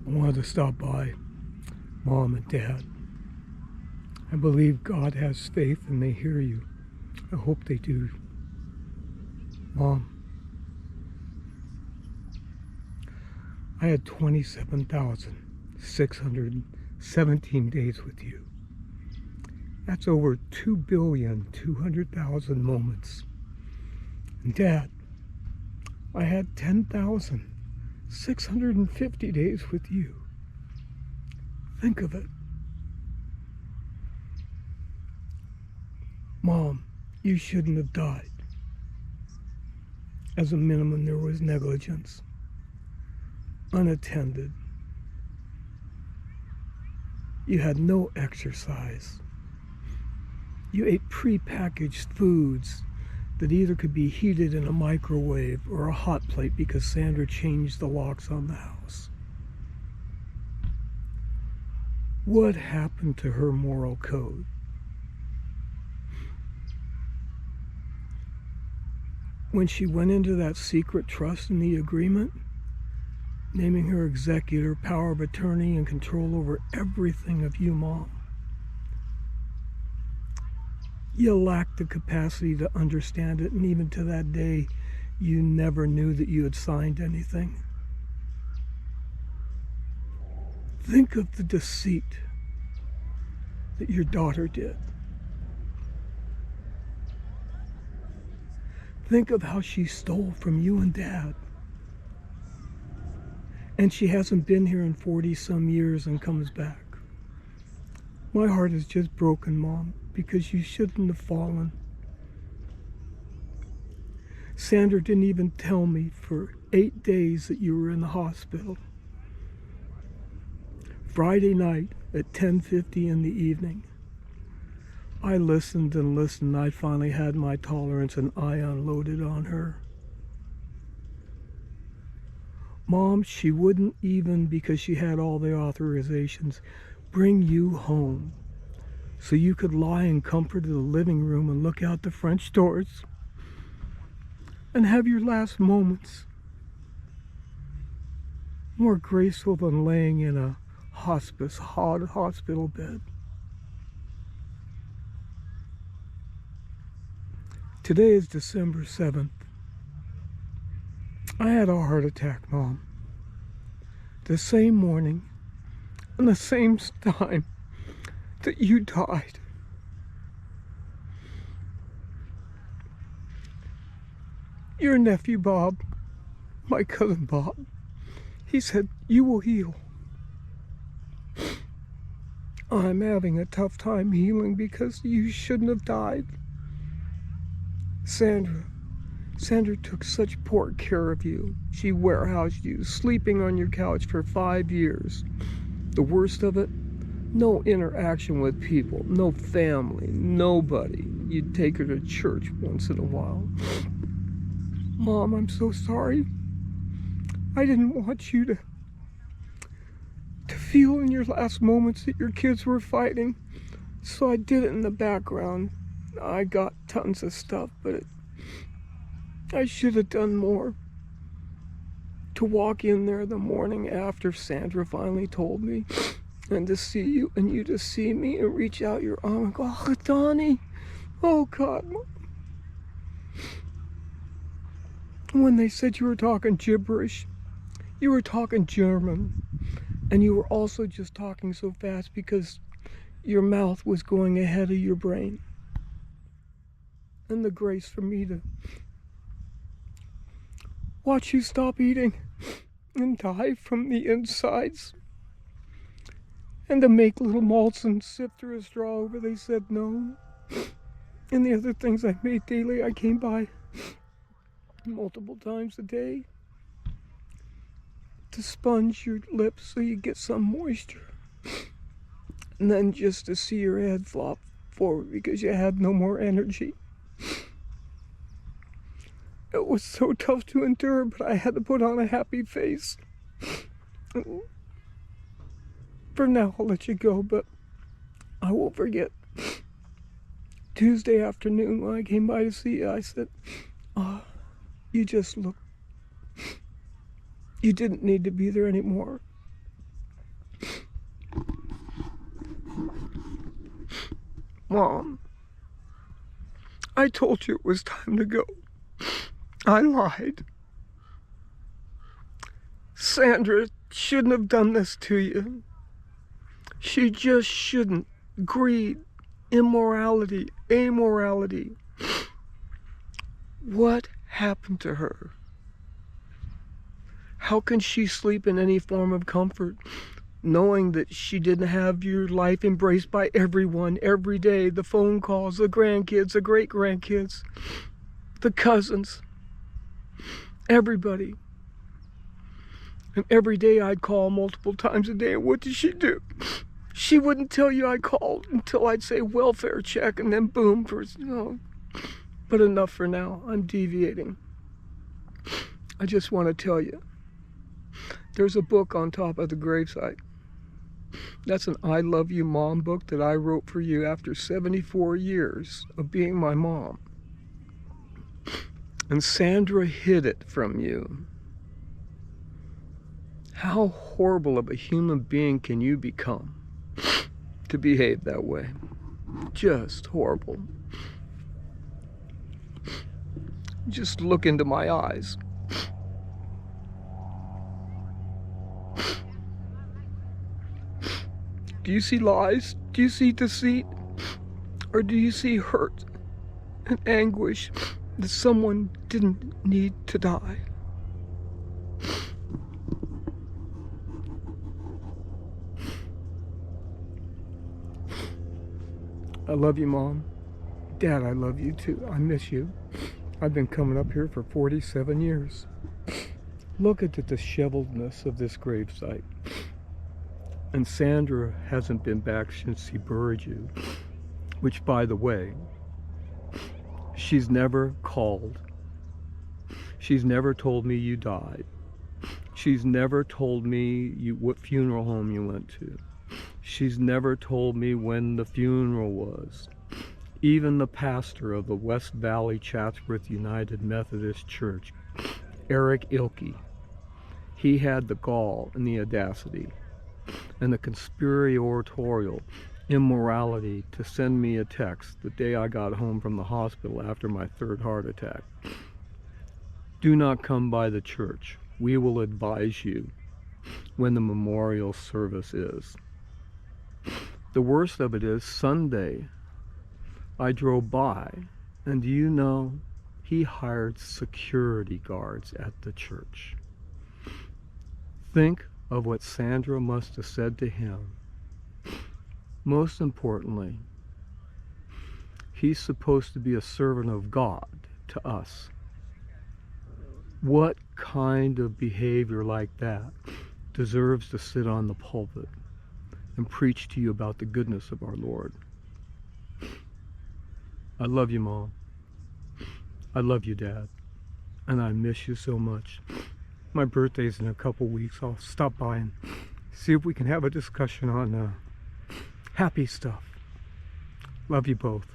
I wanted to stop by Mom and Dad. I believe God has faith and they hear you. I hope they do. Mom, I had 27,617 days with you. That's over 2,200,000 moments. And Dad, I had 10,650 days with you. Think of it. Mom, you shouldn't have died. As a minimum, there was negligence. Unattended. You had no exercise. You ate pre-packaged foods that either could be heated in a microwave or a hot plate because Sandra changed the locks on the house. What happened to her moral code? When she went into that secret trust in the agreement, naming her executor, power of attorney, and control over everything of you, Mom, you lacked the capacity to understand it, and even to that day, you never knew that you had signed anything. Think of the deceit that your daughter did. Think of how she stole from you and Dad. And she hasn't been here in 40-some years and comes back. My heart is just broken, Mom, because you shouldn't have fallen. Sandra didn't even tell me for 8 days that you were in the hospital. Friday night at 10:50 in the evening, I listened and listened. I finally had my tolerance and I unloaded on her. Mom, she wouldn't even, because she had all the authorizations, bring you home so you could lie in comfort in the living room and look out the French doors and have your last moments more graceful than laying in a hospital bed. Today is December 7th. I had a heart attack, Mom. The same morning and the same time that you died. Your nephew Bob, my cousin Bob, he said, you will heal. I'm having a tough time healing because you shouldn't have died. Sandra took such poor care of you. She warehoused you, sleeping on your couch for 5 years. The worst of it, no interaction with people, no family, nobody. You'd take her to church once in a while. Mom, I'm so sorry. I didn't want you to feel in your last moments that your kids were fighting. So I did it in the background. I got tons of stuff, but I should have done more. To walk in there the morning after Sandra finally told me, and to see you, and you to see me and reach out your arm and go, oh, Donnie, oh God. When they said you were talking gibberish, you were talking German, and you were also just talking so fast because your mouth was going ahead of your brain. And the grace for me to watch you stop eating and die from the insides, and to make little malts and sip through a straw over, they said no. And the other things I made daily, I came by multiple times a day to sponge your lips so you get some moisture, and then just to see your head flop forward because you had no more energy. It was so tough to endure, but I had to put on a happy face. For now, I'll let you go, but I won't forget. Tuesday afternoon when I came by to see you, I said, you just looked. You didn't need to be there anymore. Mom, I told you it was time to go. I lied. Sandra shouldn't have done this to you. She just shouldn't. Greed, immorality, amorality. What happened to her? How can she sleep in any form of comfort, knowing that she didn't have your life embraced by everyone every day? The phone calls, the grandkids, the great-grandkids, the cousins, everybody. And every day I'd call multiple times a day, and what did she do? She wouldn't tell you I called until I'd say welfare check, and then boom, But enough for now. I'm deviating. I just want to tell you, there's a book on top of the gravesite. That's an I Love You Mom book that I wrote for you after 74 years of being my mom. And Sandra hid it from you. How horrible of a human being can you become to behave that way? Just horrible. Just look into my eyes. Do you see lies? Do you see deceit? Or do you see hurt and anguish that someone didn't need to die? I love you, Mom. Dad, I love you too. I miss you. I've been coming up here for 47 years. Look at the disheveledness of this gravesite. And Sandra hasn't been back since he buried you. Which, by the way, she's never called. She's never told me you died. She's never told me what funeral home you went to. She's never told me when the funeral was. Even the pastor of the West Valley Chatsworth United Methodist Church, Eric Ilke, he had the gall and the audacity and the conspiratorial immorality to send me a text the day I got home from the hospital after my third heart attack. Do not come by the church. We will advise you when the memorial service is. The worst of it is, Sunday, I drove by, and do you know, he hired security guards at the church. Think of what Sandra must have said to him. Most importantly, he's supposed to be a servant of God to us. What kind of behavior like that deserves to sit on the pulpit and preach to you about the goodness of our Lord? I love you, Mom. I love you, Dad. And I miss you so much. My birthday's in a couple weeks. I'll stop by and see if we can have a discussion on happy stuff. Love you both.